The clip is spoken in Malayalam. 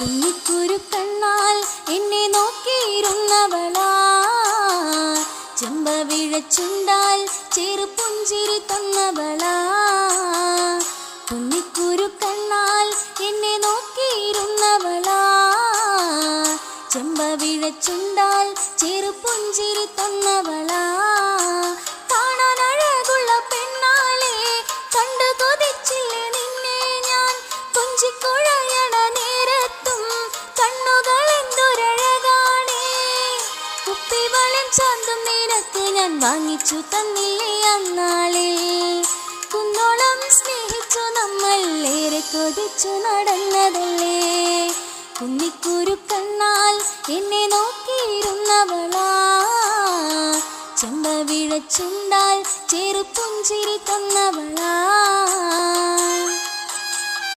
കുഞ്ഞിക്കുരു കണ്ണാൽ എന്നെ നോക്കിയിരുന്നവളാ, ചെമ്പവിഴച്ചുണ്ടാൽ ചെറുപുഞ്ചിരി തന്നവളാ. കുഞ്ഞിക്കുരു കണ്ണാൽ എന്നെ നോക്കിയിരുന്നവളാ, ചെമ്പവിഴച്ചുണ്ടാൽ ചെറുപുഞ്ചിരി തന്നവളാ. കാണാൻ അഴകുള്ള പെണ്ണാളെ കണ്ടു കൊതിച്ചില്ലേ നിന്നെ ഞാൻ, കൊഞ്ചിക്കുഴയണ നേരത്തും കണ്ണുകൾ എന്തൊരഴകാണേ. കുപ്പിവളം ചാന്തും നിനക്ക് ഞാൻ വാങ്ങിച്ചു തന്നില്ലേ അന്നാളിൽ, കുന്നോളം സ്നേഹിച്ചു നമ്മൾ ഏറെ കൊതിച്ചു നടന്നതല്ലേ. കുഞ്ഞിക്കുരു കണ്ണാൽ എന്നെ നോക്കിയിരുന്നവളാ, ചെമ്പവിഴച്ചുണ്ടാൽ ചെറുപുഞ്ചിരി തന്നവളാ.